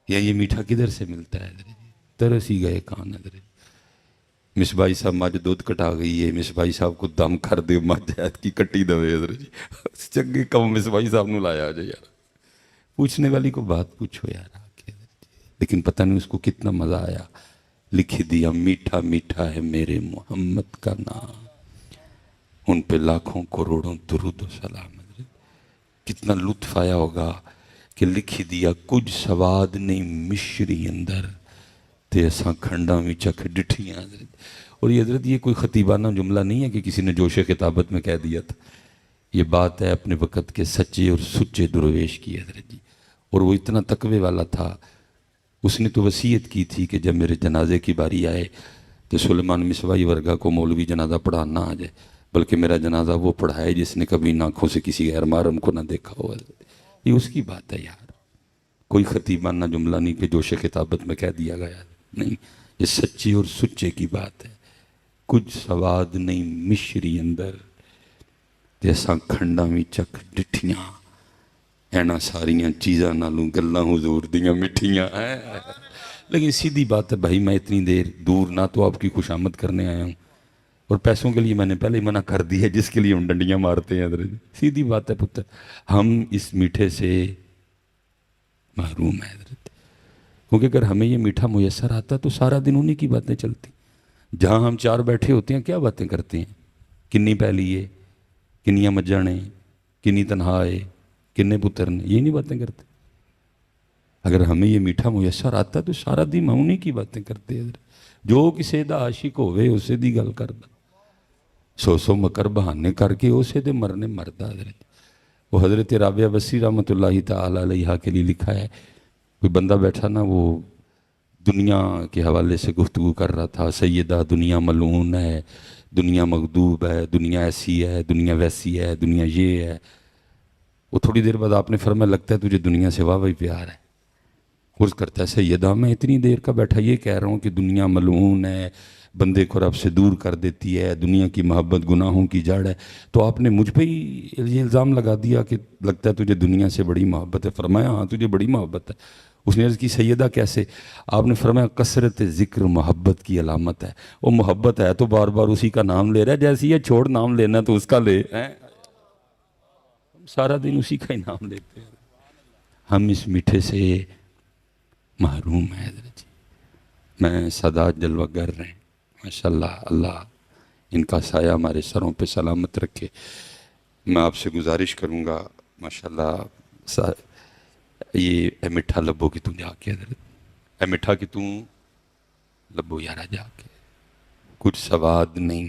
یا یہ میٹھا کدھر سے ملتا ہے حضرت جی؟ ترس ہی گئے کان حضرت جی۔ مصباحی صاحب مجھ دودھ کٹا گئی ہے، مصباحی صاحب کو دم کر دے مجھ ایت کی کٹی دوے حضرت جی، چنگے کم مصباحی صاحب نو لایا جائے یار، پوچھنے والی کو بات پوچھو یار آ کے حضرت جی۔ لیکن پتہ نہیں اس کو کتنا مزہ آیا، لکھ دیا میٹھا میٹھا ہے میرے محمد کا نام، ان پہ لاکھوں کروڑوں درود و سلام حضرت۔ کتنا لطف آیا ہوگا کہ لکھ دیا کچھ سواد نہیں مشری اندر تے اساں کھنڈاں میں چکھ ڈٹھیاں حضرت۔ اور یہ حضرت یہ کوئی خطیبانہ جملہ نہیں ہے کہ کسی نے جوش خطابت میں کہہ دیا تھا، یہ بات ہے اپنے وقت کے سچے اور سچے درویش کی حضرت جی۔ اور وہ اتنا تقوی والا تھا، اس نے تو وصیت کی تھی کہ جب میرے جنازے کی باری آئے تو سلیمان مصباحی ورگا کو مولوی جنازہ پڑھانا آ جائے، بلکہ میرا جنازہ وہ پڑھائے جس نے کبھی آنکھوں سے کسی غیر محرم کو نہ دیکھا ہو حضرت۔ یہ اس کی بات ہے یار، کوئی خطیبانہ جملہ نہیں کہ جوش خطابت میں کہہ دیا گیا، نہیں، یہ سچے اور سچے کی بات ہے۔ کچھ سواد نہیں مشری اندر جیسا کھنڈا میں چک ڈٹھیاں، اینا ساریاں چیزاں نالوں گلاں حضور دیاں مٹھیاں ہیں۔ لیکن سیدھی بات ہے بھائی، میں اتنی دیر دور نہ تو آپ کی خوشامد کرنے آیا ہوں، اور پیسوں کے لیے میں نے پہلے ہی منع کر دی ہے جس کے لیے ہم ڈنڈیاں مارتے ہیں حضرت۔ سیدھی بات ہے پتر، ہم اس میٹھے سے محروم ہیں حضرت، کیونکہ اگر ہمیں یہ میٹھا میسر آتا تو سارا دن انہی کی باتیں چلتی۔ جہاں ہم چار بیٹھے ہوتے ہیں کیا باتیں کرتے ہیں، کنی پہلی ہے، کنیاں مجھاں نے، کنی تنہا ہے، کنے پتر نے، یہ نہیں باتیں کرتے۔ اگر ہمیں یہ میٹھا میسر آتا تو سارا دن ہم انہی کی باتیں کرتے ہیں حضرت۔ جو کسی دا عاشق ہوئے اسے دی گل کردا، سو سو مکر بہانے کر کے اسے دے مرنے مردہ حضرت۔ وہ حضرت رابعہ بصری رحمۃ اللہ تعالی علیہ کے لیے لکھا ہے، کوئی بندہ بیٹھا نا، وہ دنیا کے حوالے سے گفتگو کر رہا تھا، سیدہ دنیا ملعون ہے، دنیا مغضوب ہے، دنیا ایسی ہے، دنیا ویسی ہے، دنیا یہ ہے۔ وہ تھوڑی دیر بعد آپ نے فرمایا لگتا ہے تجھے دنیا سے واہ پیار ہے۔ عرض کرتا ہے سیدہ میں اتنی دیر کا بیٹھا یہ کہہ رہا ہوں کہ دنیا ملعون ہے، بندے کو رب سے دور کر دیتی ہے، دنیا کی محبت گناہوں کی جڑ ہے، تو آپ نے مجھ پہ ہی یہ الزام لگا دیا کہ لگتا ہے تجھے دنیا سے بڑی محبت ہے۔ فرمایا ہاں تجھے بڑی محبت ہے۔ اس نے عرض کی سیدہ کیسے؟ آپ نے فرمایا کثرت ذکر محبت کی علامت ہے۔ وہ محبت ہے تو بار بار اسی کا نام لے رہا ہے، جیسے یہ چھوڑ نام لینا تو اس کا لے، ہم سارا دن اسی کا ہی نام لیتے ہیں۔ ہم اس میٹھے سے محروم ہیں حضرت جی۔ میں سادات جلوہ گر رہے ہیں ماشاءاللہ، اللہ ان کا سایہ ہمارے سروں پہ سلامت رکھے۔ میں آپ سے گزارش کروں گا ماشاءاللہ، یہ اے مٹھا لبو کی تم جا کے حضرت، اے مٹھا کی تم لبو یارا جا کے، کچھ سواد نہیں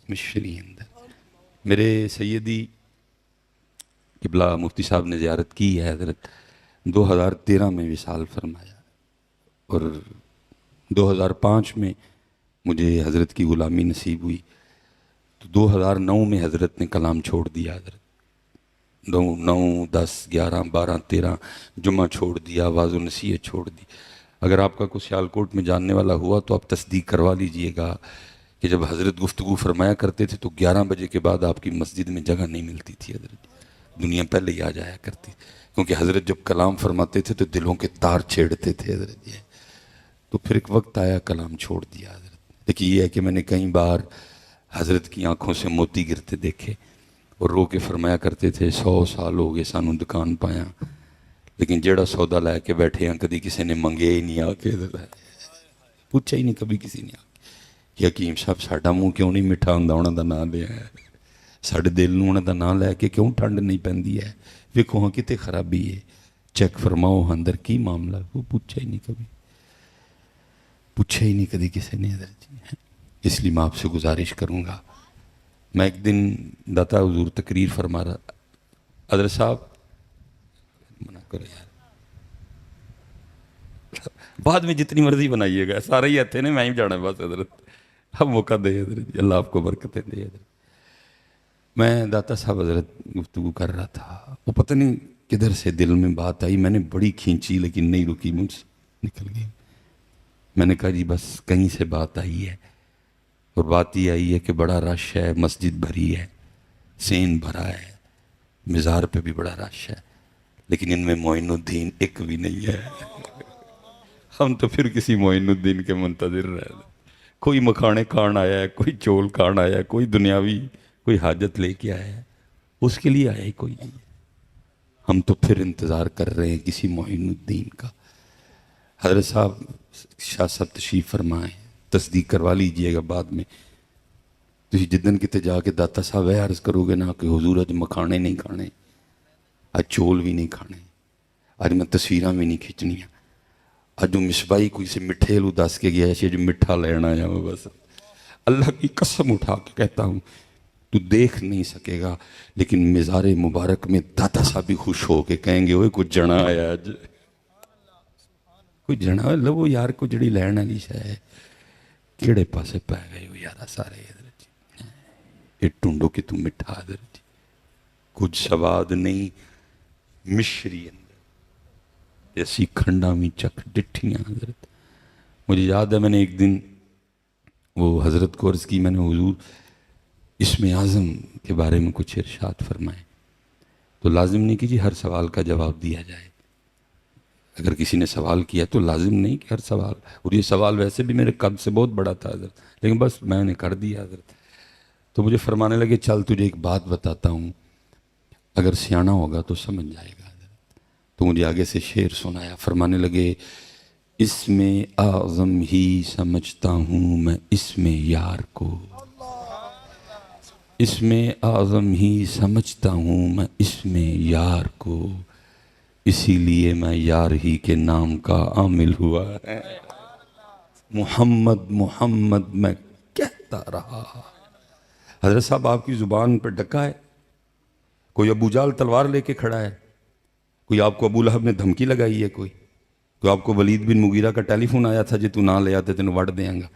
مشری اندر۔ میرے سیدی قبلہ مفتی صاحب نے زیارت کی ہے حضرت، 2013 میں وصال فرمایا، اور 2005 میں مجھے حضرت کی غلامی نصیب ہوئی، تو 2009 میں حضرت نے کلام چھوڑ دیا حضرت، 9 10 11 12 13 جمعہ چھوڑ دیا، آواز و نصیحت چھوڑ دی۔ اگر آپ کا کوئی سیالکوٹ میں جاننے والا ہوا تو آپ تصدیق کروا لیجئے گا کہ جب حضرت گفتگو فرمایا کرتے تھے تو 11 بجے کے بعد آپ کی مسجد میں جگہ نہیں ملتی تھی حضرت، دنیا پہلے ہی آ جایا کرتی، کیونکہ حضرت جب کلام فرماتے تھے تو دلوں کے تار چھیڑتے تھے حضرت جی۔ تو پھر ایک وقت آیا کلام چھوڑ دیا حضرت۔ لیکن یہ ہے کہ میں نے کئی بار حضرت کی آنکھوں سے موتی گرتے دیکھے، اور رو کے فرمایا کرتے تھے 100 سال ہو گئے سانوں دکان پایا، لیکن جیڑا سودا لے کے بیٹھے ہیں کدی کسی نے منگے ہی نہیں، آ کے پوچھا ہی نہیں کبھی کسی نے آ کے کہ حکیم صاحب ساڈا منہ کیوں نہیں میٹھا ہوندا انہاں دا نام لیا ہے، ساڈے دل نوں انہاں دا نام لے کے کیوں ٹھنڈ نہیں پیندی ہے، ویکھو ہاں کتے خرابی ہے، چیک فرماؤ اندر کی معاملہ، وہ پوچھا ہی نہیں کبھی، پوچھا ہی نہیں کدی کسی نے حضرت جی۔ اس لیے میں آپ سے گزارش کروں گا، میں ایک دن داتا حضور تقریر فرما رہا، حضرت صاحب منع کرو یار، بعد میں جتنی مرضی بنائیے گا، سارے ہی اتنے نے، میں ہی جانا بس حضرت، اب موقع دے حضرت جی، اللہ آپ کو برکتیں دے حضرت۔ میں داتا صاحب حضرت گفتگو کر رہا تھا، وہ پتہ نہیں کدھر سے دل میں بات آئی، میں نے بڑی کھینچی لیکن نہیں رکی، مجھ سے نکل گئی۔ میں نے کہا جی بس کہیں سے بات آئی ہے، اور بات یہ آئی ہے کہ بڑا رش ہے، مسجد بھری ہے، سین بھرا ہے، مزار پہ بھی بڑا رش ہے، لیکن ان میں معین الدین ایک بھی نہیں ہے۔ ہم تو پھر کسی معین الدین کے منتظر رہ گئے. کوئی مکھانے کھان آیا ہے, کوئی چول کھان آیا ہے, کوئی دنیاوی کوئی حاجت لے کے آیا ہے, اس کے لیے آیا ہی کوئی نہیں. ہم تو پھر انتظار کر رہے ہیں کسی معین الدین کا. حضرت صاحب شاہ صاحب تشریف فرمائیں, تصدیق کروا لیجئے گا بعد میں. تھی جدن کتے جا کے داتا صاحب ہے عرض کرو گے نا کہ حضور اج مکھانے نہیں کھانے, اج چول بھی نہیں کھانے, اج میں تصویراں بھی نہیں کھچنیاں, اج مصباحی کوئی سے مٹھے لو دس کے گیا ہے جو مٹھا لینا آیا ہوں. بس اللہ کی قسم اٹھا کے کہتا ہوں تو دیکھ نہیں سکے گا, لیکن مزار مبارک میں داتا صاحب بھی خوش ہو کے کہیں گے اوے کچھ جنا آیا اج, کوئی جنا لو یار کو جڑی لین والی شے ہے کیڑے پاسے پے گئے ہو یارا سارے یہ ٹونڈو کہ تم مٹھا در جی کچھ سواد نہیں مشری اندر جیسی کھنڈا میں چک ڈٹھیاں. حضرت مجھے یاد ہے میں نے ایک دن وہ حضرت کو عرض کی, میں نے حضور اسم اعظم کے بارے میں کچھ ارشاد فرمائے. تو لازم نہیں کہ جی ہر سوال کا جواب دیا جائے. اگر کسی نے سوال کیا تو لازم نہیں کہ ہر سوال, اور یہ سوال ویسے بھی میرے قد سے بہت بڑا تھا حضرت, لیکن بس میں نے کر دیا حضرت. تو مجھے فرمانے لگے چل تجھے ایک بات بتاتا ہوں, اگر سیانا ہوگا تو سمجھ جائے گا. تو مجھے آگے سے شعر سنایا. فرمانے لگے اس میں اعظم ہی سمجھتا ہوں میں اس میں یار کو, اس میں اعظم ہی سمجھتا ہوں میں اس میں یار کو, اسی لیے میں یار ہی کے نام کا عامل ہوا ہے. محمد محمد میں کہتا رہا. حضرت صاحب آپ کی زبان پہ ڈکا ہے, کوئی ابو جال تلوار لے کے کھڑا ہے, کوئی آپ کو ابو لہب نے دھمکی لگائی ہے, کوئی آپ کو ولید بن مغیرہ کا ٹیلی فون آیا تھا جی تو نہ لے آتے تینوں وڈ دیاں گا,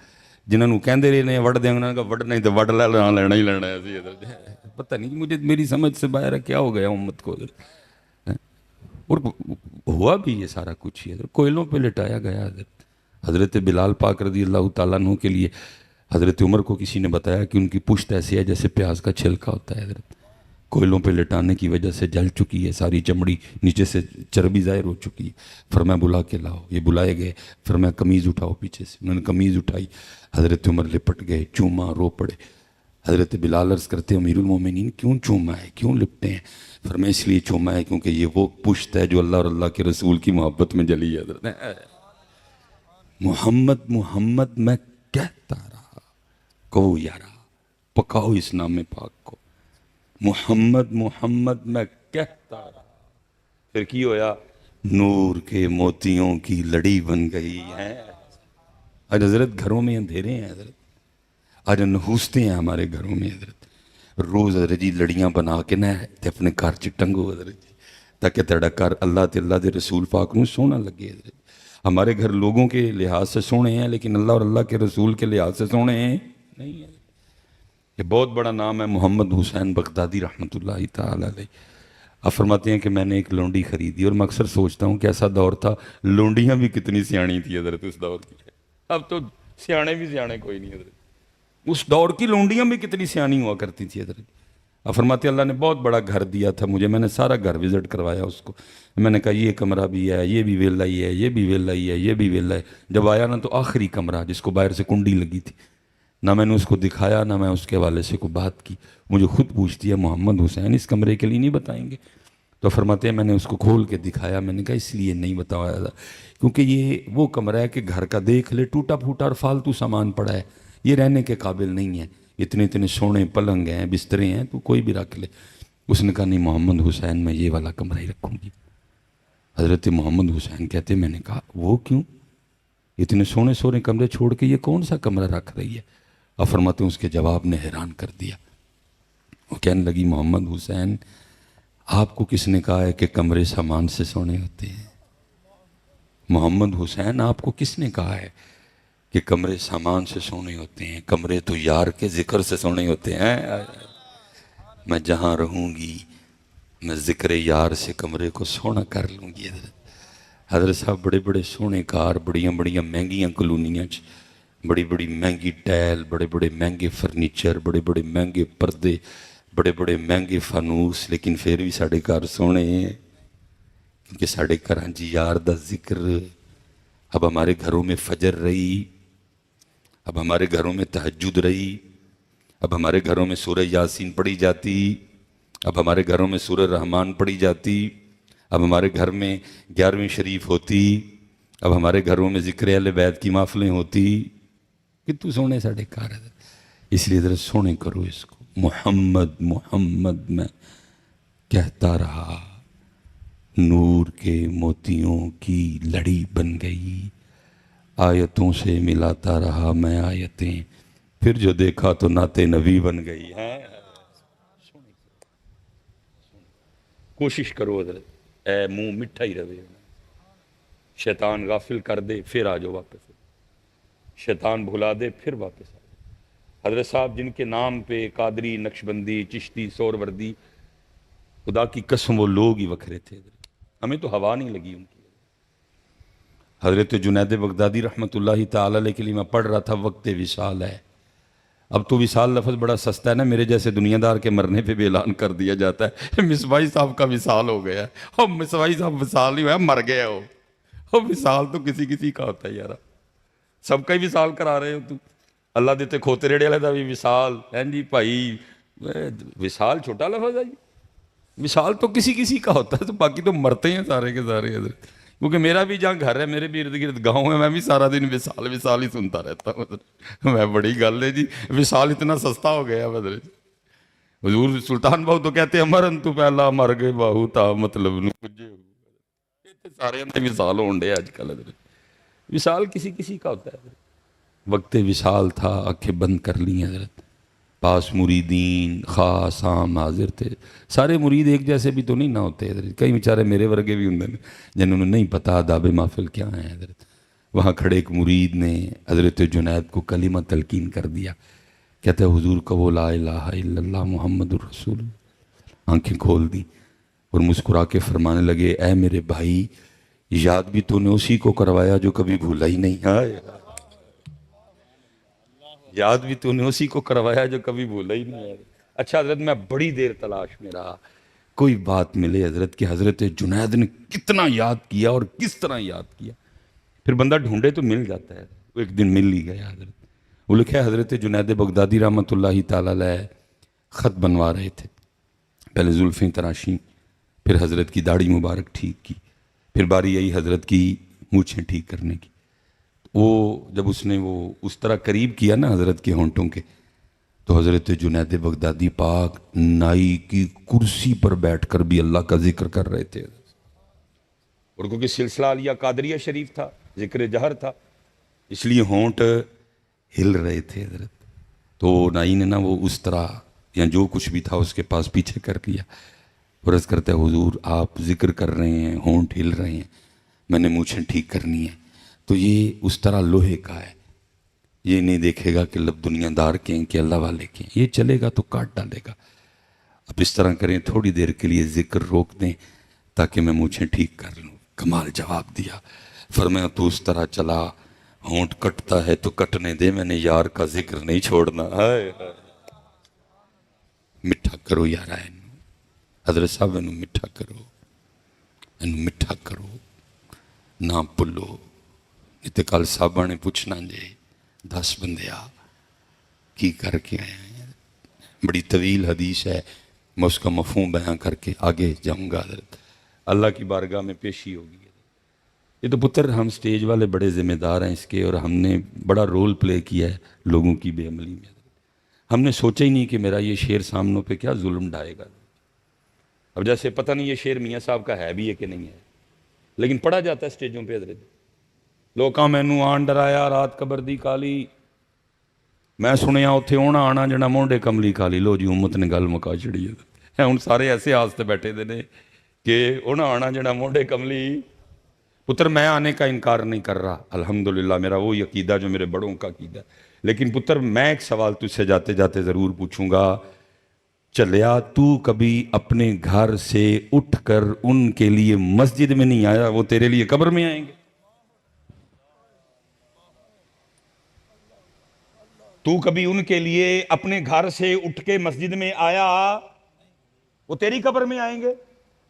جنہوں کہندے رہے نے وڈ دیاں گا, انہوں نے کہا وڈ نہیں تو وڈ لینا ہی لینا ہے. پتہ نہیں مجھے میری سمجھ سے باہر ہے کیا ہو گیا امت کو. اور ہوا بھی یہ سارا کچھ ہی کوئلوں پہ لٹایا گیا. حضرت بلال پاک رضی اللہ تعالیٰ عنہ کے لیے حضرت عمر کو کسی نے بتایا کہ ان کی پشت ایسی ہے جیسے پیاز کا چھلکا ہوتا ہے. حضرت کوئلوں پہ لٹانے کی وجہ سے جل چکی ہے, ساری چمڑی نیچے سے چربی ظاہر ہو چکی ہے. فرمایا بلا کے لاؤ, یہ بلائے گئے. فرمایا قمیض اٹھاؤ پیچھے سے, انہوں نے قمیض اٹھائی. حضرت عمر لپٹ گئے, چوما, رو پڑے. حضرت بلال عرض کرتے امیر المومنین کیوں چوما ہے, کیوں لپٹے ہیں؟ فرمایا اس لیے چوما ہے کیونکہ یہ وہ پشت ہے جو اللہ اور اللہ کے رسول کی محبت میں جلی ہے. حضرت محمد محمد میں کہتا رہا, کہو یارا پکاؤ اس نام پاک کو. محمد محمد میں کہتا رہا. پھر کی ہویا, نور کے موتیوں کی لڑی بن گئی ہے. آج حضرت گھروں میں اندھیرے ہیں, حضرت آج نحوستے ہیں ہمارے گھروں میں. حضرت روز حضرت جی لڑیاں بنا کے نہ تے اپنے گھر چ ٹنگو حضرت جی, تاکہ تیرا گھر اللہ تے اللہ دے رسول پاک نوں سونا لگے. حضرت ہمارے گھر لوگوں کے لحاظ سے سونے ہیں لیکن اللہ اور اللہ کے رسول کے لحاظ سے سونے ہیں نہیں ہیں. یہ بہت بڑا نام ہے محمد حسین بغدادی رحمۃ اللہ تعالی علیہ. اب فرماتے ہیں کہ میں نے ایک لونڈی خریدی, اور میں اکثر سوچتا ہوں کہ ایسا دور تھا لونڈیاں بھی کتنی سیاਣੀ تھی حضرت اس دور کی. اب تو سیانے بھی سیانے کوئی نہیں حضرت, اس دور کی لونڈیاں بھی کتنی سیاਣੀ ہوا کرتی تھی حضرت. اب فرماتے اللہ نے بہت بڑا گھر دیا تھا مجھے, میں نے سارا گھر وزٹ کروایا اس کو. میں نے کہا یہ کمرہ بھی ہے, یہ بھی ویلا ہی ہے, یہ بھی ویلا ہی ہے, یہ بھی ویلا ہے. جب آیا نا تو آخری کمرہ جس کو باہر سے کنڈی لگی تھی, نہ میں نے اس کو دکھایا نہ میں اس کے حوالے سے کوئی بات کی. مجھے خود پوچھتی ہے محمد حسین اس کمرے کے لیے نہیں بتائیں گے؟ تو فرماتے ہیں میں نے اس کو کھول کے دکھایا. میں نے کہا اس لیے نہیں بتایا تھا کیونکہ یہ وہ کمرہ ہے کہ گھر کا دیکھ لے ٹوٹا پھوٹا اور فالتو سامان پڑا ہے, یہ رہنے کے قابل نہیں ہے. اتنے اتنے سونے پلنگ ہیں, بسترے ہیں, تو کوئی بھی رکھ لے. اس نے کہا نہیں محمد حسین میں یہ والا کمرہ ہی رکھوں گی. حضرت محمد حسین کہتے میں نے کہا وہ کیوں, اتنے سونے سونے کمرے چھوڑ کے یہ کون سا کمرہ رکھ رہی ہے؟ اور فرماتے ہیں اس کے جواب نے حیران کر دیا. وہ کہنے لگی محمد حسین آپ کو کس نے کہا ہے کہ کمرے سامان سے سونے ہوتے ہیں؟ محمد حسین آپ کو کس نے کہا ہے کہ کمرے سامان سے سونے ہوتے ہیں؟ کمرے تو یار کے ذکر سے سونے ہوتے ہیں. میں جہاں رہوں گی میں ذکر یار سے کمرے کو سونا کر لوں گی. حضرت صاحب بڑے بڑے سونے کار, بڑیاں بڑیاں مہنگیاں کلونیاں, بڑی بڑی مہنگی ٹائل, بڑے بڑے مہنگے فرنیچر, بڑے بڑے مہنگے پردے, بڑے بڑے مہنگے فانوس, لیکن پھر بھی ساڑھے گھر سونے ہیں کیونکہ ساڑھے گھراں جی یار دا ذکر اب ہمارے گھروں میں فجر رہی، اب ہمارے گھروں میں تہجد رہی، اب ہمارے گھروں میں سورہ یاسین پڑھی جاتی، اب ہمارے گھروں میں سورہ رحمان پڑھی جاتی، اب ہمارے گھر میں 11ویں شریف ہوتی، اب ہمارے گھروں میں ذکر اہل بیت کی محفلیں ہوتی. کتنے سونے ساڑھے کار ہے. اس لیے ذرا سونے کرو اس کو. محمد محمد میں کہتا رہا، نور کے موتیوں کی لڑی بن گئی، آیتوں سے ملاتا رہا میں آیتیں، پھر جو دیکھا تو نعت نبی بن گئی ہے. کوشش کرو حضرت، اے منہ مٹھا ہی رہے، شیطان غافل کر دے پھر آ جاؤ واپس، شیطان بھلا دے پھر واپس آ جاؤ. حضرت صاحب جن کے نام پہ قادری، نقشبندی، چشتی، سہروردی، خدا کی قسم وہ لوگ ہی وکھرے تھے. ہمیں تو ہوا نہیں لگی ان کی. حضرت جنید بغدادی رحمۃ اللہ تعالی علیہ کے لیے میں پڑھ رہا تھا، وقت وصال ہے. اب تو وصال لفظ بڑا سستا ہے نا، میرے جیسے دنیا دار کے مرنے پہ بھی اعلان کر دیا جاتا ہے مصباحی صاحب کا وصال ہو گیا. اب مصباحی صاحب وصال نہیں ہوا، مر گیا ہو. اب وصال تو کسی کسی کا ہوتا ہے یار، سب کا ہی وصال کرا رہے ہو. تو اللہ دیتے کھوتے ریڑے والے دا بھی وصال ہے جی بھائی. وصال چھوٹا لفظ ہے جی، وصال تو کسی کسی کا ہوتا ہے، تو باقی تو مرتے ہیں سارے کے سارے حضرت. کیونکہ میرا بھی جہاں گھر ہے، میرے بھی ارد گرد گاؤں ہے، میں بھی سارا دن وصال وصال ہی سنتا رہتا ہوں. میں بڑی گل ہے جی، وصال اتنا سستا ہو گیا حضرت. حضور سلطان بہو تو کہتے ہیں مرن تو پہلا مر گئے باہو تا مطلب سارے وصال ہون ڈے آج کل حضرت. وصال کسی کسی کا ہوتا ہے. وقت وصال تھا، آنکھیں بند کر لی حضرت. پاس مریدین خاص عام حاضر تھے. سارے مرید ایک جیسے بھی تو نہیں نہ ہوتے حضرت، کئی بیچارے میرے ورگے بھی ہوں جنہوں نے نہیں پتا آداب محفل کیا ہیں حضرت. وہاں کھڑے ایک مرید نے حضرت جنید کو کلمہ تلقین کر دیا. کہتے ہیں حضور کا وہ لا الہ الا اللہ محمد الرسول. آنکھیں کھول دی اور مسکرا کے فرمانے لگے، اے میرے بھائی، یاد بھی تو نے اسی کو کروایا جو کبھی بھولا ہی نہیں. یاد بھی تو نے اسی کو کروایا جو کبھی بھولا ہی نہیں ہے. اچھا حضرت، میں بڑی دیر تلاش میں رہا، کوئی بات ملے حضرت کہ حضرت جنید نے کتنا یاد کیا اور کس طرح یاد کیا. پھر بندہ ڈھونڈے تو مل جاتا ہے. وہ ایک دن مل ہی گیا حضرت. وہ لکھا ہے حضرت جنید بغدادی رحمۃ اللہ تعالی علیہ خط بنوا رہے تھے. پہلے زلفیں تراشیں، پھر حضرت کی داڑھی مبارک ٹھیک کی، پھر باری آئی حضرت کی مونچھیں ٹھیک کرنے کی. وہ جب اس نے وہ اس طرح قریب کیا نا حضرت کے ہونٹوں کے، تو حضرت جنید بغدادی پاک نائی کی کرسی پر بیٹھ کر بھی اللہ کا ذکر کر رہے تھے. اور کیونکہ سلسلہ علیہ قادریہ شریف تھا، ذکر جہر تھا، اس لیے ہونٹ ہل رہے تھے حضرت. تو نائی نے نا وہ اس طرح یا جو کچھ بھی تھا اس کے پاس پیچھے کر لیا. اور عرض کرتا ہے حضور آپ ذکر کر رہے ہیں، ہونٹ ہل رہے ہیں، میں نے مونچھیں ٹھیک کرنی ہے. تو یہ اس طرح لوہے کا ہے، یہ نہیں دیکھے گا کہ لب دنیا دار کے ہیں کہ اللہ والے کے ہیں، یہ چلے گا تو کاٹ ڈالے گا. اب اس طرح کریں، تھوڑی دیر کے لیے ذکر روک دیں تاکہ میں مونچھیں ٹھیک کر لوں. کمال جواب دیا. فرمایا تو اس طرح چلا، ہونٹ کٹتا ہے تو کٹنے دے، میں نے یار کا ذکر نہیں چھوڑنا. مٹھا کرو یار حضرت صاحب، انہوں مٹھا کرو، انہوں مٹھا کرو، نہ پلو. اتنے کل صاحبہ نے پوچھنا جے 10 بندے کی کر کے آئے ہیں. بڑی طویل حدیث ہے، میں اس کا مفہوم بیان کر کے آگے جاؤں گا حضرت. اللہ کی بارگاہ میں پیشی ہوگی. یہ تو پتر ہم سٹیج والے بڑے ذمہ دار ہیں اس کے، اور ہم نے بڑا رول پلے کیا ہے لوگوں کی بے عملی میں. ہم نے سوچا ہی نہیں کہ میرا یہ شعر سامنوں پہ کیا ظلم ڈھائے گا. اب جیسے پتہ نہیں یہ شعر میاں صاحب کا ہے بھی ہے کہ نہیں ہے، لیکن پڑھا جاتا ہے سٹیجوں پہ حضرت. لوکاں مینوں آن ڈرایا رات قبر دی کالی، میں سنیا اتنے ہونا آنا جنا مونڈے کملی کالی. لو جی امت نے گل مکا چڑی ہے. ہوں سارے ایسے آستے بیٹھے دے نے کہ ہونا آنا جنا مونڈے کملی. پتر میں آنے کا انکار نہیں کر رہا، الحمدللہ میرا وہی عقیدہ جو میرے بڑوں کا عقیدہ. لیکن پتر میں ایک سوال تجھ سے جاتے جاتے ضرور پوچھوں گا، چلیا تو کبھی اپنے گھر سے اٹھ کر ان کے لیے مسجد میں نہیں آیا، وہ تیرے لیے قبر میں آئیں گے؟ تو کبھی ان کے لیے اپنے گھر سے اٹھ کے مسجد میں آیا، وہ تیری قبر میں آئیں گے؟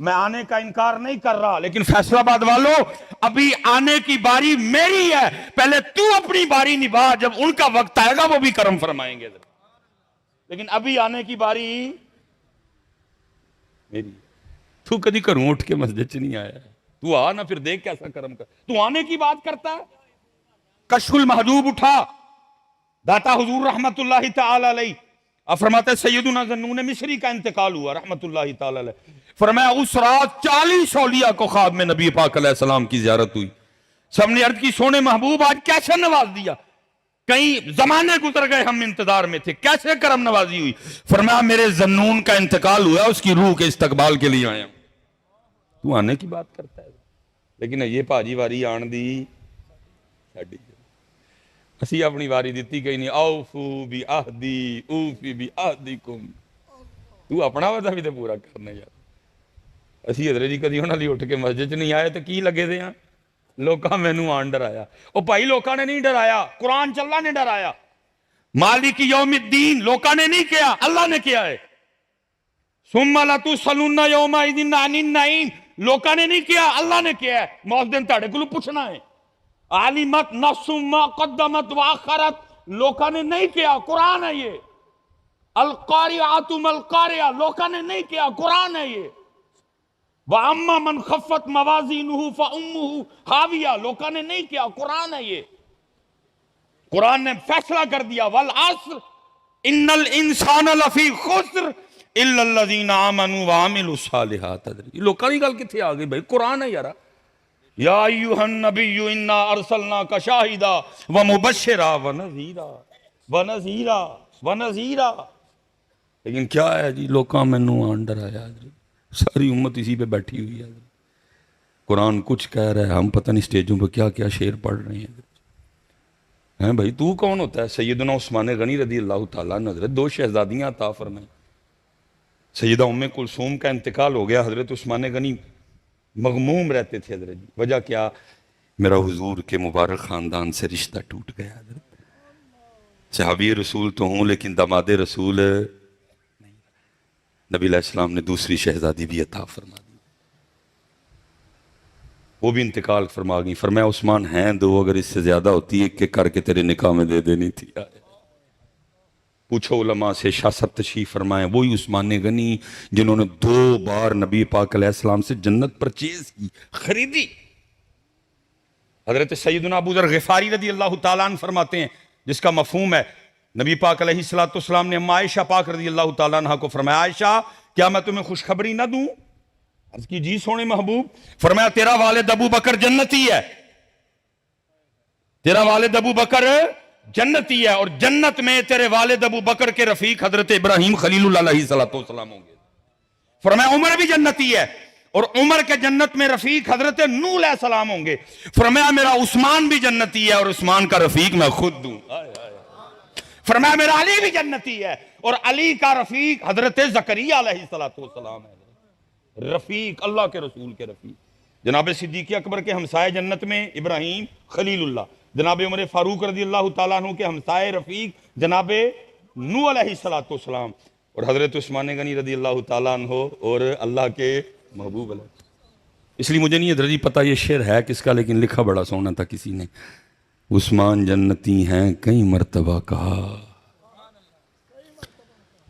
میں آنے کا انکار نہیں کر رہا، لیکن فیصل آباد والوں ابھی آنے کی باری میری ہے، پہلے تو اپنی باری نبھا، جب ان کا وقت آئے گا وہ بھی کرم فرمائیں گے، لیکن ابھی آنے کی باری میری۔ تو کدی کروں اٹھ کے مسجد چ نہیں آیا، تو آ نا، پھر دیکھ کیسا کرم کر، تو آنے کی بات کرتا ہے۔ کشف المحجوب اٹھا، داتا حضور رحمت اللہ تعالی علیہ، اب فرماتے سیدنا ذنون مصری کا انتقال ہوا رحمت اللہ تعالی علیہ، فرمایا اس رات 40 اولیاء کو خواب میں نبی پاک علیہ السلام کی زیارت ہوئی، سب نے عرض کی سونے محبوب آج کیسے نواز دیا، کئی زمانے گزر گئے ہم انتظار میں تھے، کیسے کرم نوازی ہوئی؟ فرمایا میرے ذنون کا انتقال ہوا، اس کی روح کے استقبال کے لیے آیا ہوں۔ تو آنے کی بات کرتا ہے، لیکن یہ پاجی واری آن دی ساڈی، اسی اپنی واری دیتی گئی نہیں، اوفو بی عہدی اوفی بی عہدکم، تو اپنا وعدہ بھی تے پورا کرنا یار۔ اسی حضرت جی کدی انہاں لیے اٹھ کے مسجد چ نہیں آئے تو کی لگے دے ہاں، لوکاں مینوں آن ڈرایا، او بھائی لوکاں نے نہیں ڈرایا، قرآن چ اللہ نے ڈرایا، مالک یوم الدین لوکاں نے نہیں کیا، اللہ نے کیا ہے، ثم لتسألن یومئذ عن النعیم لوکاں نے نہیں کیا، اللہ نے کیا ہے، میں اس دن تہاڈے کولوں پوچھنا ہے۔ عالمت نفس ما قدمت واخرت لوکاں نے نہیں کیا، قرآن ہے یہ۔ القارعۃ ما القارعہ لوکاں نے نہیں کیا، قرآن ہے یہ۔ وَأَمَّا مَنْ خَفَّتْ مَوَازِينُهُ فَأُمُّهُ ہاویہ لوکاں نے نہیں کیا، قرآن ہے یہ۔ قرآن نے فیصلہ کر دیا وَالْعَصْرِ إِنَّ الْإِنسَانَ لَفِي خُسْرٍ إِلَّا الَّذِينَ آمَنُوا وَعَمِلُوا الصَّالِحَاتِ۔ یہ لوکاں کی گل کتھے آ گئی بھائی، قرآن ہے یارا۔ یا ایھا النبی انا ارسلناک شاہدا ومبشرا ونذیرا، لیکن کیا ہے جی، لوکاں مینوں آن ڈرایا، ساری امت اسی پہ بیٹھی ہوئی ہے، قرآن کچھ کہہ رہا ہے، ہم پتہ نہیں سٹیجوں پہ کیا کیا شعر پڑھ رہے ہیں بھائی۔ تو کون ہوتا ہے؟ سیدنا عثمان غنی رضی اللہ تعالیٰ عنہ، حضرت 2 شہزادیاں عطا فرمائیں، سیدہ ام کلثوم کا انتقال ہو گیا، حضرت عثمان غنی مغموم رہتے تھے حضرت جی، وجہ کیا؟ میرا حضور کے مبارک خاندان سے رشتہ ٹوٹ گیا حضرت، صحابی رسول تو ہوں لیکن داماد رسول نہیں۔ نبی علیہ السلام نے دوسری شہزادی بھی عطا فرما دی، وہ بھی انتقال فرما گئی، فرمایا عثمان ہیں 2، اگر اس سے زیادہ ہوتی ایک ایک کر کے تیرے نکاح میں دے دینی تھی۔ پوچھو علماء سے، شاہ صاحب تشریف فرمائیں، وہی عثمان غنی جنہوں نے 2 بار نبی پاک علیہ السلام سے جنت پرچیز کی، خریدی۔ حضرت سیدنا ابو ذر غفاری رضی اللہ تعالیٰ عنہ فرماتے ہیں، جس کا مفہوم ہے، نبی پاک علیہ السلام نے اما عائشہ پاک رضی اللہ تعالیٰ عنہ کو فرمایا، عائشہ کیا میں تمہیں خوشخبری نہ دوں؟ عرض کی جی سونے محبوب، فرمایا تیرا والد ابو بکر جنتی ہے، تیرا والد ابو بکر جنتی ہے، اور جنت میں تیرے والد ابو بکر کے رفیق حضرت ابراہیم خلیل اللہ علیہ السلام ہوں گے۔ فرمایا عمر بھی جنتی ہے، اور عمر کے جنت میں رفیق حضرت نوح علیہ السلام ہوں گے۔ فرمایا میرا عثمان بھی جنتی ہے، اور عثمان کا رفیق میں خود دوں۔ فرمایا میرا علی بھی جنتی ہے، اور علی کا رفیق حضرت زکریا علیہ السلام ہے، رفیق اللہ کے رسول کے رفیق۔ جناب صدیق اکبر کے ہمسائے جنت میں ابراہیم خلیل اللہ، جناب عمر فاروق رضی اللہ تعالیٰ عنہ کے ہمسائے رفیق جناب نوح علیہ السلام، اور حضرت عثمان غنی رضی اللہ تعالیٰ عنہ اور اللہ کے محبوب علیہ۔ اس لیے مجھے نہیں حضرت جی پتہ یہ شعر ہے کس کا، لیکن لکھا بڑا سونا تھا کسی نے، عثمان جنتی ہیں کئی مرتبہ کہا،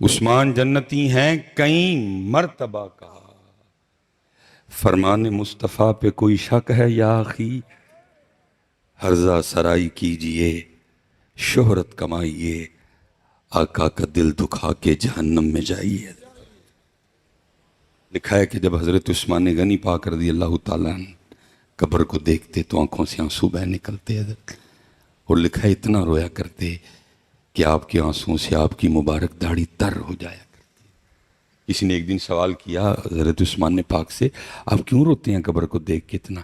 عثمان جنتی ہیں کئی مرتبہ کہا، فرمان مصطفیٰ پہ کوئی شک ہے یا آخی، ہرزہ سرائی کیجئے شہرت کمائیے، آقا کا دل دکھا کے جہنم میں جائیے۔ لکھا ہے کہ جب حضرت عثمان غنی پاک رضی اللہ تعالیٰ عنہ قبر کو دیکھتے تو آنکھوں سے آنسو بہہ نکلتے حضرت، اور لکھا ہے اتنا رویا کرتے کہ آپ کے آنسوں سے آپ کی مبارک داڑھی تر ہو جایا کرتی۔ کسی نے ایک دن سوال کیا حضرت عثمان نے پاک سے، آپ کیوں روتے ہیں قبر کو دیکھ کے اتنا؟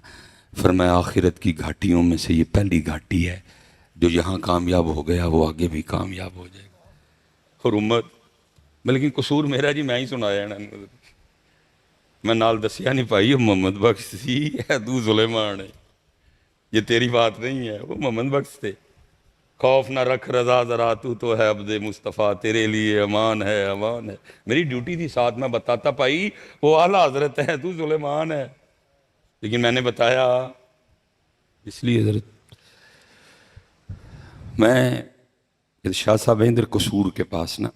فرمایا آخرت کی گھاٹیوں میں سے یہ پہلی گھاٹی ہے، جو یہاں کامیاب ہو گیا وہ آگے بھی کامیاب ہو جائے گا۔ اور امت میں، لیکن قصور میرا جی، میں ہی سنایا نا، میں نال دسیا نہیں پائی، وہ محمد بخش سی ہے، تو سلیمان ہے، یہ تیری بات نہیں ہے، وہ محمد بخش تھے۔ خوف نہ رکھ رضا ذرا تو ہے عبد مصطفیٰ، تیرے لیے امان ہے امان ہے. میری ڈیوٹی تھی ساتھ میں بتاتا پائی وہ اعلیٰ حضرت ہے، تو سلیمان ہے. لیکن میں نے بتایا اس لیے حضرت میں شاہ صاحب اندر قصور کے پاس نا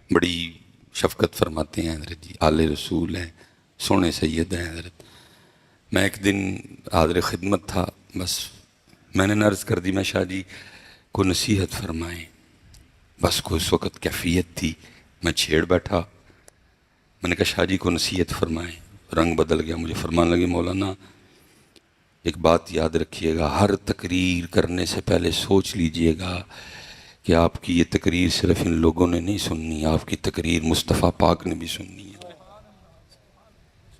بڑی شفقت فرماتے ہیں حضرت جی، آل رسول ہیں، سونے سید ہیں حضرت. میں ایک دن حاضر خدمت تھا، بس میں نے عرض کر دی میں شاہ جی کو نصیحت فرمائیں. بس کو اس وقت کیفیت تھی، میں چھیڑ بیٹھا. میں نے کہا شاہ جی کو نصیحت فرمائیں. رنگ بدل گیا، مجھے فرمانے لگے مولانا ایک بات یاد رکھیے گا، ہر تقریر کرنے سے پہلے سوچ لیجئے گا کہ آپ کی یہ تقریر صرف ان لوگوں نے نہیں سننی، آپ کی تقریر مصطفیٰ پاک نے بھی سننی ہے.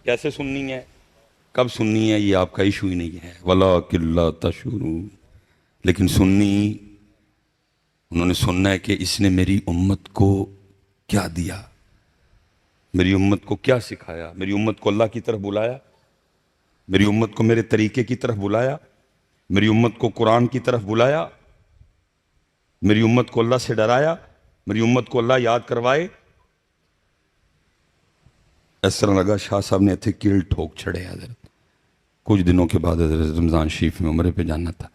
کیسے سننی ہے، کب سننی ہے، یہ آپ کا ایشو ہی نہیں ہے. وَلَٰكِن لَا تَشْعُرُونَ. لیکن سننی، انہوں نے سننا ہے کہ اس نے میری امت کو کیا دیا، میری امت کو کیا سکھایا، میری امت کو اللہ کی طرف بلایا، میری امت کو میرے طریقے کی طرف بلایا، میری امت کو قرآن کی طرف بلایا، میری امت کو اللہ سے ڈرایا، میری امت کو اللہ یاد کروائے. اس طرح لگا شاہ صاحب نے ایتھے کیل ٹھوک چھڑے. حضرت کچھ دنوں کے بعد حضرت رمضان شریف میں عمرے پہ جانا تھا.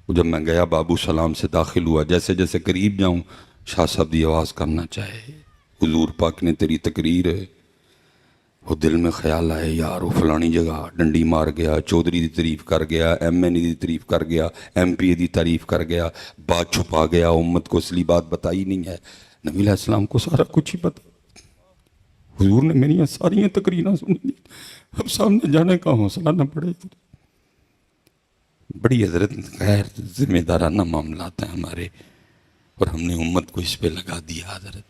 جب میں گیا بابو سلام سے داخل ہوا، جیسے جیسے قریب جاؤں شاہ صاحب دی آواز کرنا چاہے حضور پاک نے تیری تقریر ہے. وہ دل میں خیال آئے یار وہ فلانی جگہ ڈنڈی مار گیا، چودھری دی تعریف کر گیا، ایم این دی تعریف کر گیا، ایم پی دی تعریف کر گیا، بات چھپا گیا، امت کو اصلی بات بتائی نہیں ہے. نبی علیہ السلام کو سارا کچھ ہی پتا. حضور نے میری ساری تقریریں سن لی، اب سامنے جانے کا حوصلہ نہ پڑے. بڑی حضرت غیر ذمہ دارانہ معاملات ہیں ہمارے، اور ہم نے امت کو اس پہ لگا دیا. حضرت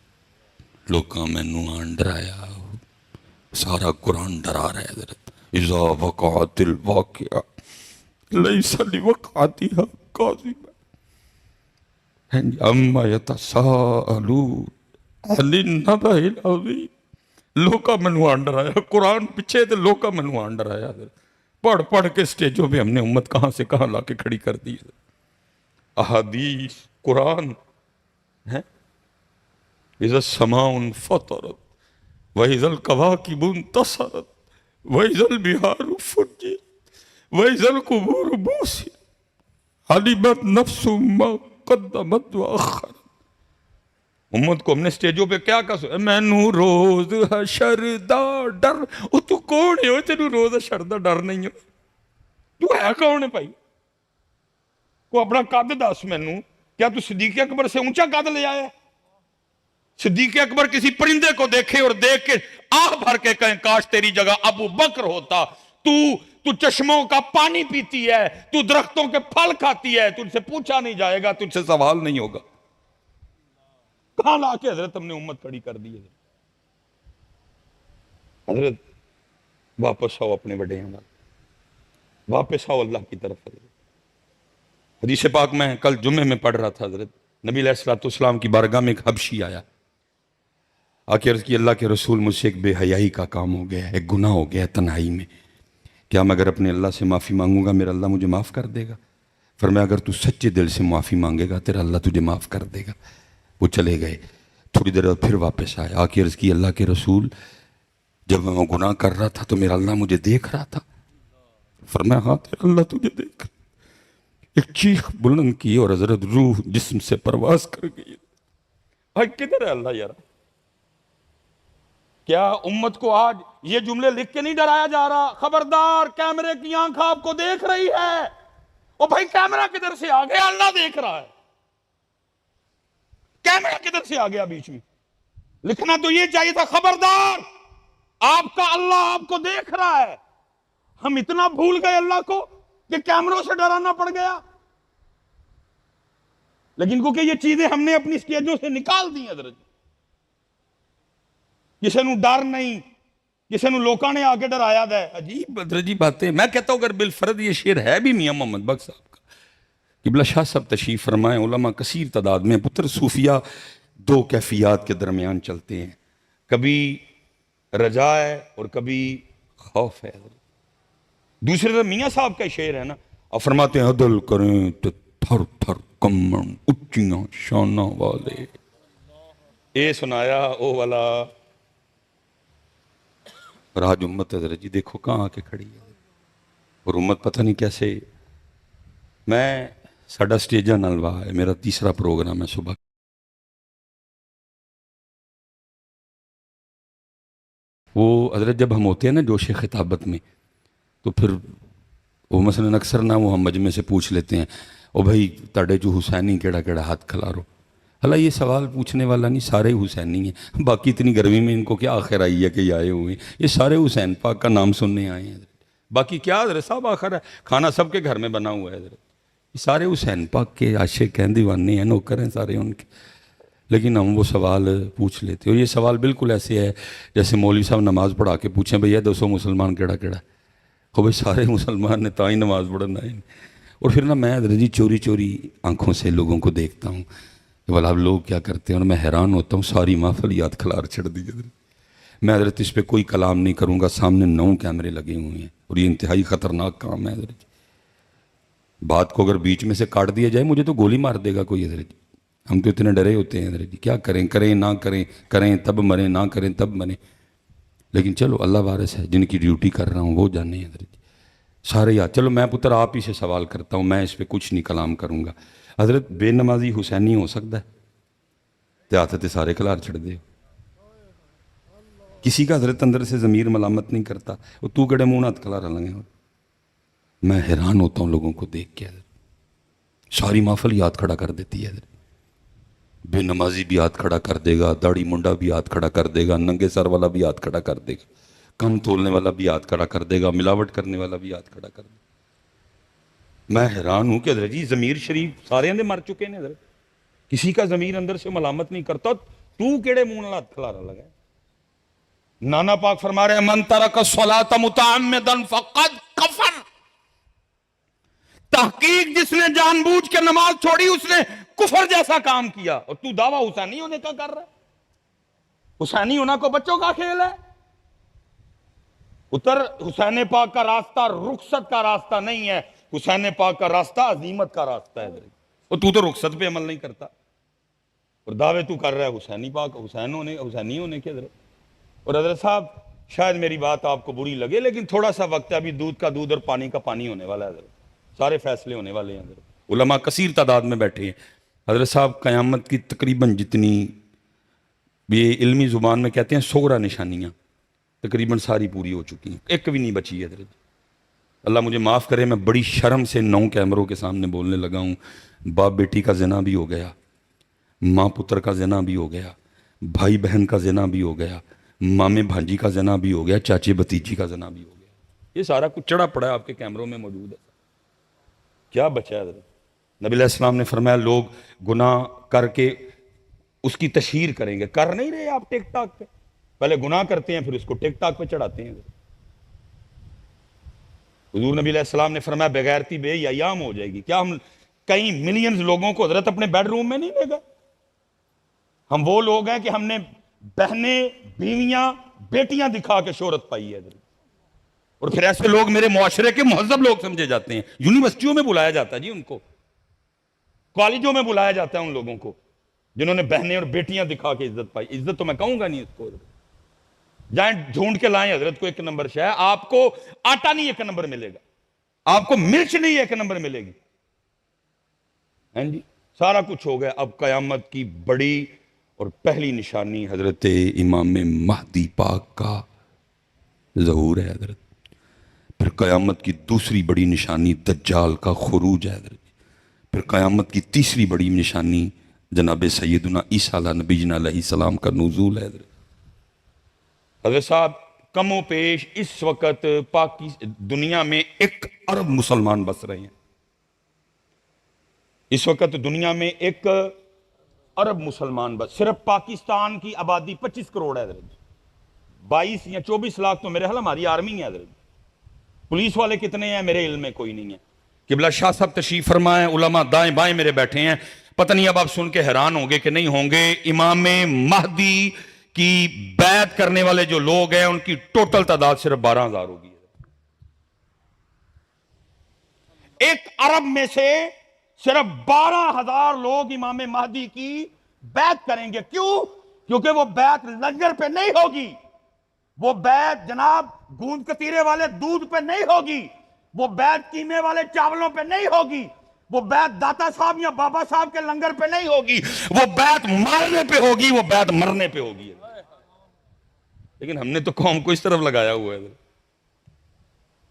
لوکاں مینوں آن ڈرایا، سارا قرآن ڈرا رہا ہے. حضرت اذا وقعت الواقعہ لیس لوقعتها کاذبہ اما یتساءلون عن النبأ العظیم. لوکا مینوں آن ڈرایا، قرآن پیچھے تے لوکا مینوں آن ڈرایا. حضرت پڑھ پڑھ کے سٹیجوں پہ ہم نے امت کہاں سے کہاں لا کے کھڑی کر دی. احادیث قرآن ہے. اذا السماء انفطرت وَإِذَا الْكَوَاكِبُ انتَثَرَتْ وَإِذَا الْبِحَارُ فُجِّرَتْ وَإِذَا الْقُبُورُ بُعْثِرَتْ عَلِمَتْ نَفْسٌ مَّا قَدَّمَتْ وَأَخَّرَتْ. امت کو ہم نے سٹیجوں پہ کیا کہا، مینوں روز حشر دا ڈر. او تو کون ہے تینوں روز حشر دا ڈر نہیں ہے؟ تو ہے کون ہے بھائی؟ کو اپنا قد دس مینوں. کیا تو صدیق اکبر سے اونچا قد لے آیا ہے؟ صدیق اکبر کسی پرندے کو دیکھے اور دیکھ کے آہ بھر کے کہیں کاش تیری جگہ ابو بکر ہوتا. تو چشموں کا پانی پیتی ہے، تو درختوں کے پھل کھاتی ہے، تجھ سے پوچھا نہیں جائے گا، تجھ سے سوال نہیں ہوگا. کہاں لا کے حضرت ہم نے امت کھڑی کر دی ہے. حضرت واپس آؤ اپنے بڑے ہیں، واپس آؤ اللہ کی طرف. حضرت حدیث پاک میں کل جمعے میں پڑھ رہا تھا، حضرت نبی علیہ السلام کی بارگاہ میں ایک حبشی آیا، آکے عرض کی اللہ کے رسول مجھ سے ایک بے حیائی کا کام ہو گیا ہے، ایک گناہ ہو گیا ہے تنہائی میں، کیا میں اگر اپنے اللہ سے معافی مانگوں گا میرا اللہ مجھے معاف کر دے گا؟ فرمایا اگر تو سچے دل سے معافی مانگے گا تیرا اللہ تجھے معاف کر دے گا. وہ چلے گئے، تھوڑی دیر بعد پھر واپس آئے، آکے عرض کی اللہ کے رسول جب میں وہ گناہ کر رہا تھا تو میرا اللہ مجھے دیکھ رہا تھا؟ فرمایا ہاں تیرا اللہ تجھے دیکھ رہا. ایک چیخ بلند کی اور حضرت روح جسم سے پرواز کر گئی. کدھر ہے اللہ یار؟ کیا امت کو آج یہ جملے لکھ کے نہیں ڈرایا جا رہا؟ خبردار کیمرے کی آنکھ آپ کو دیکھ رہی ہے. او بھائی کیمرہ کدھر سے آ گیا؟ اللہ دیکھ رہا ہے. کیمرہ کدھر سے آ گیا بیچ میں؟ لکھنا تو یہ چاہیے تھا خبردار آپ کا اللہ آپ کو دیکھ رہا ہے. ہم اتنا بھول گئے اللہ کو کہ کیمروں سے ڈرانا پڑ گیا. لیکن کیونکہ یہ چیزیں ہم نے اپنی سٹیجوں سے نکال دی. حضرت کسی نو ڈر نہیں، کسی نو لوکاں نے آگے ڈرایا ہے. عجیب حضرت جی باتیں. میں کہتا ہوں اگر بالفرد یہ شعر ہے بھی میاں محمد بخش صاحب کا، قبلہ شاہ صاحب تشریف فرمائیں، علماء کثیر تعداد میں پتر صوفیہ دو کیفیات کے درمیان چلتے ہیں، کبھی رجا ہے اور کبھی خوف ہے. دوسرے طرف میاں صاحب کا شعر ہے نا، اور فرماتے ہیں عدل کریں تو تھر تھر کمن اچیاں شاناں والے. اے سنایا او والا راج امت حضرت جی دیکھو کہاں آ کے کھڑی ہے. اور امت پتہ نہیں کیسے. میں ساڈا سٹیجاں نال واہ ہے, میرا تیسرا پروگرام ہے صبح. وہ حضرت جب ہم ہوتے ہیں نا جوش خطابت میں, تو پھر وہ مثلاً اکثر نہ وہ ہم مجمع سے پوچھ لیتے ہیں او بھائی تاڑے جو حسینی کیڑا کیڑا ہاتھ کھلارو. حالا یہ سوال پوچھنے والا نہیں, سارے حسینی ہیں. باقی اتنی گرمی میں ان کو کیا آخر آئی ہے کہ یہ آئے ہوئے ہیں, یہ سارے حسین پاک کا نام سننے آئے ہیں. باقی کیا حضرت صاحب آخر ہے, کھانا سب کے گھر میں بنا ہوا ہے حضرت. یہ سارے حسین پاک کے عاشق ہیں, دیوانے ہیں, نوکر ہیں سارے ان کے. لیکن ہم وہ سوال پوچھ لیتے ہیں, اور یہ سوال بالکل ایسے ہے جیسے مولوی صاحب نماز پڑھا کے پوچھیں بھئی یہ 200 مسلمان کیڑا کیڑا ہے. وہ بھائی سارے مسلمان نے تائیں نماز پڑھنا ہے. اور پھر میں حضرت جی چوری چوری آنکھوں سے لوگوں کو دیکھتا ہوں کہ بھلا اب لوگ کیا کرتے ہیں, اور میں حیران ہوتا ہوں. ساری محفل یاد کھلار چھڑ دی حضرت. میں حضرت اس پہ کوئی کلام نہیں کروں گا, سامنے 9 کیمرے لگے ہوئے ہیں, اور یہ انتہائی خطرناک کام ہے حضرت. بات کو اگر بیچ میں سے کاٹ دیا جائے مجھے تو گولی مار دے گا کوئی حضرت. ہم تو اتنے ڈرے ہوتے ہیں حضرت جی, کیا کریں, کریں نہ کریں, کریں تب مریں, نہ کریں تب مریں. لیکن چلو اللہ وارث ہے, جن کی ڈیوٹی کر رہا ہوں وہ جانے حضرت جی. سارے یاد. چلو میں پتر آپ ہی سے سوال کرتا ہوں, میں اس پہ کچھ نہیں کلام کروں گا. حضرت بے نمازی حسینی ہو سکتا ہے؟ تے سارے کھلار چھڑ دے. کسی کا حضرت اندر سے ضمیر ملامت نہیں کرتا, وہ تو کڑے منہ ہاتھ کھلارا لگے. میں حیران ہوتا ہوں لوگوں کو دیکھ کے حضرت. ساری محفل یاد کھڑا کر دیتی ہے حضرت. بے نمازی بھی ہاتھ کھڑا کر دے گا, داڑھی منڈا بھی ہاتھ کھڑا کر دے گا, ننگے سر والا بھی ہاتھ کھڑا کر دے گا, کم تولنے والا بھی ہاتھ کھڑا کر دے گا, ملاوٹ کرنے والا بھی ہاتھ کھڑا کر دے گا. میں حیران ہوں کہ حضرت جی ضمیر شریف سارے اندر مر چکے ہیں حضرت. کسی کا ضمیر اندر سے ملامت نہیں کرتا, تو کیڑے منہ نال ہاتھ کھلارا لگا. نانا پاک فرما رہے ہیں من ترک الصلاۃ متعمدا فقد کفر. تحقیق جس نے جان بوجھ کے نماز چھوڑی اس نے کفر جیسا کام کیا. اور تو دعویٰ حسینی ہونے کا کر رہا ہے. حسینی ہونا کو بچوں کا کھیل ہے. اتر حسین پاک کا راستہ رخصت کا راستہ نہیں ہے, حسین پاک کا راستہ عظیمت کا راستہ ہے. اور تو رخصت پہ عمل نہیں کرتا, اور دعوے تو کر رہا ہے حسینی پاک حسینی ہونے کے حضرت. اور حضرت صاحب شاید میری بات آپ کو بری لگے, لیکن تھوڑا سا وقت ہے, ابھی دودھ کا دودھ اور پانی کا پانی ہونے والا ہے حضرت. سارے فیصلے ہونے والے ہیں حضرت. علماء کثیر تعداد میں بیٹھے ہیں حضرت صاحب. قیامت کی تقریباً جتنی یہ علمی زبان میں کہتے ہیں صغرا نشانیاں تقریباً ساری پوری ہو چکی ہیں, ایک بھی نہیں بچی ہے حضرت. اللہ مجھے معاف کرے, میں بڑی شرم سے 9 کیمروں کے سامنے بولنے لگا ہوں. باپ بیٹی کا زنا بھی ہو گیا, ماں پتر کا زنا بھی ہو گیا, بھائی بہن کا زنا بھی ہو گیا, مامے بھانجی کا زنا بھی ہو گیا, چاچے بھتیجی کا زنا بھی ہو گیا. یہ سارا کچھ چڑھا پڑا ہے آپ کے کیمروں میں موجود ہے. کیا بچا ہے حضرت؟ نبی علیہ السلام نے فرمایا لوگ گناہ کر کے اس کی تشہیر کریں گے. کر نہیں رہے آپ ٹک ٹاک پہ, پہلے گناہ کرتے ہیں پھر اس کو ٹک ٹاک پہ چڑھاتے ہیں. حضور نبی علیہ السلام نے فرمایا بغیرتی بے ایام ہو جائے گی. کیا ہم کئی ملینز لوگوں کو حضرت اپنے بیڈ روم میں نہیں لے گئے؟ ہم وہ لوگ ہیں کہ ہم نے بہنیں, بیویاں, بیٹیاں دکھا کے شہرت پائی ہے حضرت. اور پھر ایسے لوگ میرے معاشرے کے مہذب لوگ سمجھے جاتے ہیں. یونیورسٹیوں میں بلایا جاتا ہے جی ان کو, کالجوں میں بلایا جاتا ہے ان لوگوں کو جنہوں نے بہنیں اور بیٹیاں دکھا کے عزت پائی. عزت تو میں کہوں گا نہیں اس کو. جائیں ڈھونڈ کے لائیں حضرت کو 1 نمبر شے. آپ کو آٹا نہیں 1 نمبر ملے گا, آپ کو مرچ نہیں 1 نمبر ملے گی. جی سارا کچھ ہو گیا. اب قیامت کی بڑی اور پہلی نشانی حضرت امام مہدی پاک کا ظہور ہے حضرت. پھر قیامت کی دوسری بڑی نشانی دجال کا خروج ہے حضرت. پھر قیامت کی تیسری بڑی نشانی جناب سیدنا عیسیٰ نبی علیہ السلام کا نزول ہے حضرت. حضرت صاحب کم و پیش اس وقت دنیا میں 1 ارب مسلمان بس رہے ہیں. اس وقت دنیا میں 1 ارب مسلمان بس. صرف پاکستان کی آبادی 25 کروڑ ہے حضرت. 22 یا 24 لاکھ تو میرے خیال ہماری آرمی ہے حضرت. پولیس والے کتنے ہیں میرے علم میں کوئی نہیں ہے. قبلہ شاہ صاحب تشریف فرمائے, علماء دائیں بائیں میرے بیٹھے ہیں. پتہ نہیں اب آپ سن کے حیران ہوں گے کہ نہیں ہوں گے, امام مہدی کی بیعت کرنے والے جو لوگ ہیں ان کی ٹوٹل تعداد صرف 12,000 ہوگی. 1 ارب میں سے صرف 12,000 لوگ امام مہدی کی بیعت کریں گے. کیوں؟ کیونکہ وہ بیعت لنگر پہ نہیں ہوگی، وہ بیعت جناب گوند کتیرے والے دودھ پہ نہیں ہوگی، وہ بیعت قیمے والے چاولوں پہ نہیں ہوگی، وہ بیعت داتا صاحب یا بابا صاحب کے لنگر پہ نہیں ہوگی، وہ بیعت مارنے پہ ہوگی، وہ بیعت مرنے پہ ہوگی. لیکن ہم نے تو قوم کو اس طرف لگایا ہوا ہے.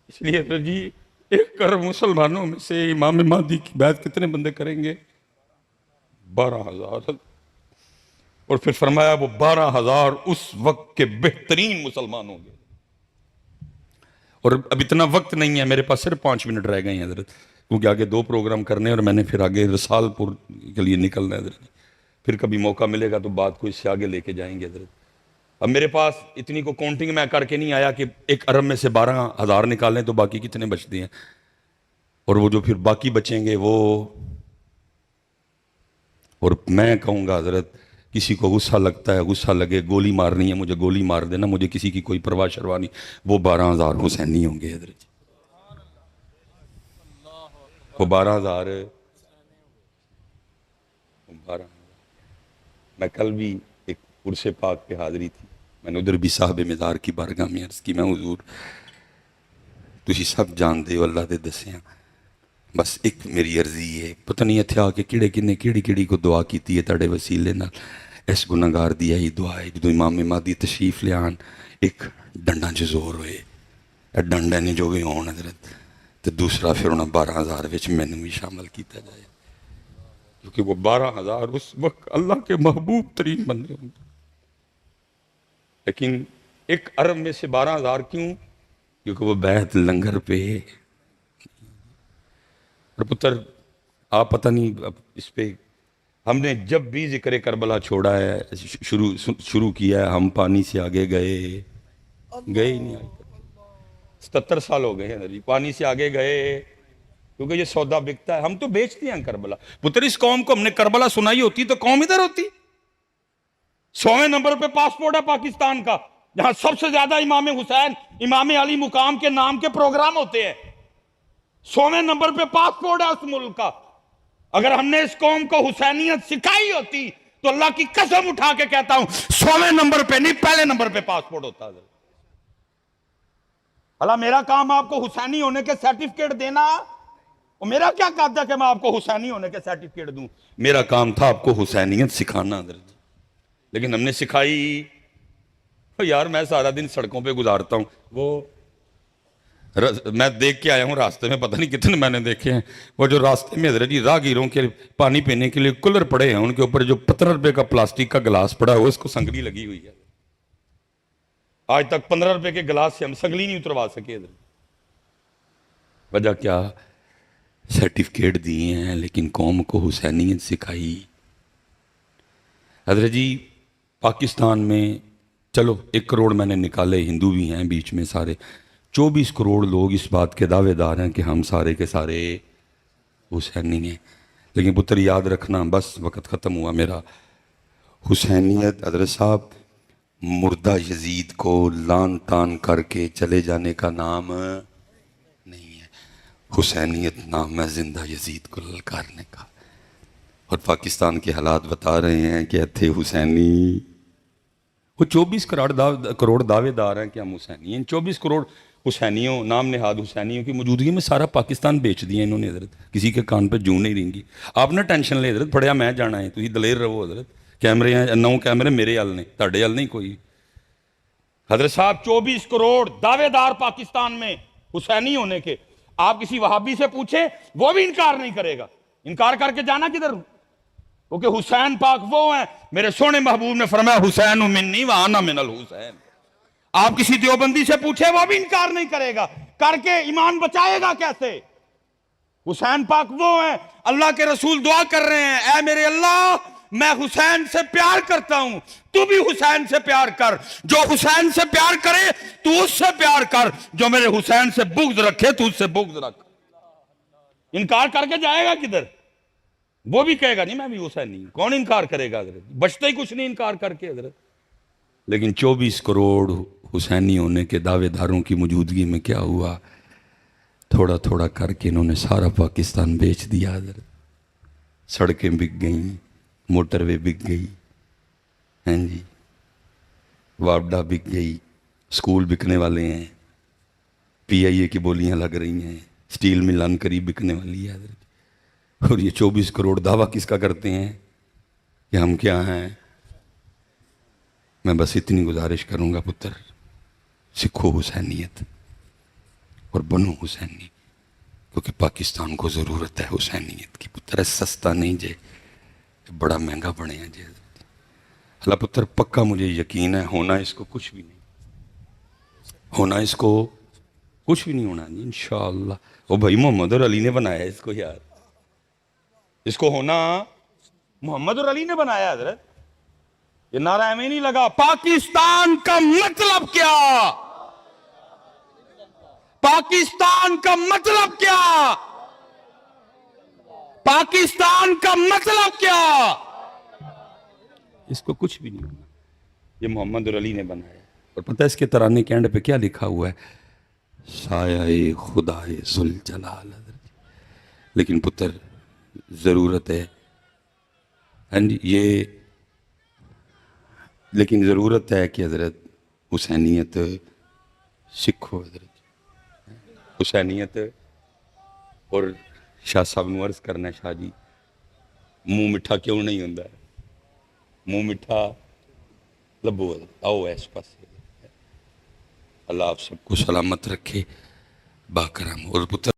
اس لیے تو جی 1 کروڑ مسلمانوں میں سے امام مہدی کی بیعت کتنے بندے کریں گے؟ 12,000. اور پھر فرمایا وہ 12,000 اس وقت کے بہترین مسلمان ہوں گے. اور اب اتنا وقت نہیں ہے میرے پاس، صرف 5 منٹ رہ گئے ہیں حضرت، کیونکہ آگے 2 پروگرام کرنے ہیں اور میں نے پھر آگے رسال پور کے لیے نکلنا ہے حضرت. پھر کبھی موقع ملے گا تو بات کو اس سے آگے لے کے جائیں گے حضرت. اب میرے پاس اتنی کو کاؤنٹنگ میں کر کے نہیں آیا کہ 1 ارب میں سے 12,000 نکالیں تو باقی کتنے بچتے ہیں، اور وہ جو پھر باقی بچیں گے وہ، اور میں کہوں گا حضرت کسی کو غصہ لگتا ہے غصہ لگے، گولی مارنی ہے مجھے گولی مار دینا، مجھے کسی کی کوئی پرواہ شروا نہیں. وہ 12,000 حسینی ہوں گے حضرت. وہ 12,000 میں کل بھی ایک عرس پاک پہ حاضری تھی، میں نے ادھر بھی صاحب مزار کی بارگاہ میں عرض کی، میں حضور تسی سب جان دے ہو، اللہ دے دسیاں، بس ایک میری عرضی ہے، پتہ نہیں اتھے آ کے کیڑے کنے کیڑی کو دعا کیتی ہے تاڑے وسیلے نال، اس گناہگار دی ہے دعا ہے جدو امام مہدی تشریف لے آن ایک ڈنڈا چ زور ہوئے، ڈنڈے نے جو بھی ہون حضرت، تو دوسرا پھر انہاں 12,000 وچ میں نے بھی شامل کیتا جائے، کیونکہ وہ 12,000 اس وقت اللہ کے محبوب ترین بندے ہوں گے. لیکن 1 ارب میں سے 12,000 کیوں؟ کیونکہ وہ بیعت لنگر پہ. اور پتر آپ پتہ نہیں اب اس پہ ہم نے جب بھی ذکر کربلا چھوڑا ہے شروع کیا ہے، ہم پانی سے آگے گئے ہی نہیں. آئے 77 سال ہو گئے ہیں جی، پانی سے آگے گئے کیونکہ یہ سودا بکتا ہے. ہم تو بیچتے ہیں کربلا. پتر اس قوم کو ہم نے کربلا سنائی ہوتی تو قوم ادھر ہوتی. 100ویں نمبر پہ پاسپورٹ ہے پاکستان کا، جہاں سب سے زیادہ امام حسین امام علی مقام کے نام کے پروگرام ہوتے ہیں. 100ویں نمبر پہ پاسپورٹ ہے اس ملک کا. اگر ہم نے اس قوم کو حسینیت سکھائی ہوتی تو اللہ کی قسم اٹھا کے کہتا ہوں 100ویں نمبر پہ نہیں، پہلے نمبر پہ پاسپورٹ ہوتا ہے. اللہ میرا کام آپ کو حسینی ہونے کے سرٹیفکیٹ دینا، اور میرا کیا کہتا ہے کہ میں آپ کو حسینی ہونے کے سرٹیفکیٹ دوں؟ میرا کام تھا آپ کو حسینیت سکھانا حضرت. لیکن ہم نے سکھائی یار، میں سارا دن سڑکوں پہ گزارتا ہوں، وہ میں دیکھ کے آیا ہوں راستے میں، پتہ نہیں کتنے میں نے دیکھے ہیں، وہ جو راستے میں حضرت جی راہگیروں کے پانی پینے کے لیے کولر پڑے ہیں، ان کے اوپر جو 15 روپے کا پلاسٹک کا گلاس پڑا ہے وہ اس کو سنگلی لگی ہوئی ہے. آج تک 15 روپے کے گلاس سے ہم سنگلی نہیں اتروا سکے حضرت. وجہ کیا؟ سرٹیفکیٹ دیے ہیں لیکن قوم کو حسینیت سکھائی. حضرت جی پاکستان میں چلو 1 کروڑ میں نے نکالے، ہندو بھی ہیں بیچ میں سارے، 24 کروڑ لوگ اس بات کے دعوے دار ہیں کہ ہم سارے کے سارے حسینی ہیں. لیکن پتر یاد رکھنا، بس وقت ختم ہوا میرا، حسینیت حضرت صاحب مردہ یزید کو لان تان کر کے چلے جانے کا نام نہیں ہے. حسینیت نام ہے زندہ یزید کو للکارنے کا. اور پاکستان کے حالات بتا رہے ہیں کہ تھے حسینی، وہ 24 کروڑ دعوے دار ہیں کہ ہم حسینی ہیں. 24 کروڑ حسینیوں، نام نہاد حسینیوں کی موجودگی میں سارا پاکستان بیچ دیا انہوں نے حضرت. کسی کے کان پہ جوں نہیں رہیں گی. آپ نہ ٹینشن لے حضرت، پڑھیا میں جانا ہے، تھی دلیر رہو حضرت. کیمرے ہیں 9 کیمرے میرے حل نہیں، تاڑے حل نہیں کوئی. حضرت صاحب 24 کروڑ دعوے دار پاکستان میں حسینی ہونے کے. آپ کسی وہابی سے پوچھیں وہ بھی انکار نہیں کرے گا. انکار کر کے جانا کدھر؟ کیونکہ حسین پاک وہ ہیں، میرے سونے محبوب نے فرمایا حسین منی وانا من الحسین. آپ کسی دیوبندی سے پوچھیں وہ بھی انکار نہیں کرے گا. کر کے ایمان بچائے گا کیسے؟ حسین پاک وہ ہیں، اللہ کے رسول دعا کر رہے ہیں، اے میرے اللہ میں حسین سے پیار کرتا ہوں، تو بھی حسین سے پیار کر. جو حسین سے پیار کرے تو اس سے پیار کر، جو میرے حسین سے بغض رکھے تو اس سے بغض رکھ. انکار کر کے جائے گا کدھر؟ وہ بھی کہے گا نہیں میں بھی حسین نہیں. کون انکار کرے گا حضرت؟ بچتا ہی کچھ نہیں انکار کر کے حضرت. لیکن 24 کروڑ حسینی ہونے کے دعوے داروں کی موجودگی میں کیا ہوا؟ تھوڑا تھوڑا کر کے انہوں نے سارا پاکستان بیچ دیا حضرت. سڑکیں بک گئیں, موٹر وے بک گئی, ہیں جی, واپڈا بک گئی, اسکول بکنے والے ہیں, پی آئی اے کی بولیاں لگ رہی ہیں, اسٹیل مل ان قریب بکنے والی ہے حضرت. اور یہ 24 کروڑ دعویٰ کس کا کرتے ہیں کہ ہم کیا ہیں. میں بس اتنی گزارش کروں گا پتر, سکھو حسینیت اور بنو حسینی, کیونکہ پاکستان کو ضرورت ہے حسینیت کی. پتر سستا نہیں جے, بڑا مہنگا بنے ہیں جی. اللہ پتر پکا مجھے یقین ہے ہونا اس کو کچھ بھی نہیں, ہونا اس کو کچھ بھی نہیں ہونا جی انشاءاللہ. وہ بھائی محمد اور علی نے بنایا ہے اس کو یار, اس کو ہونا محمد اور علی نے بنایا حضرت. یہ نعرہ میں نہیں لگا پاکستان کا مطلب کیا, پاکستان کا مطلب کیا, پاکستان کا مطلب کیا, اس کو کچھ بھی نہیں ہونا. یہ محمد اور علی نے بنایا. اور پتہ ہے اس کے ترانے کے اینڈ پہ کیا لکھا ہوا ہے, سایہ خدائے ذوالجلال. لیکن پتر ضرورت ہے, ہاں جی, یہ لیکن ضرورت ہے کہ حضرت حسینیت سکھو حضرت, حسینیت. اور شاہ صاحب نو عرض کرنا ہے, شاہ جی منہ میٹھا کیوں نہیں ہوتا ہے, منہ میٹھا لبو آؤ اس پاس. اللہ آپ سب کو سلامت رکھے باکرم. اور پتر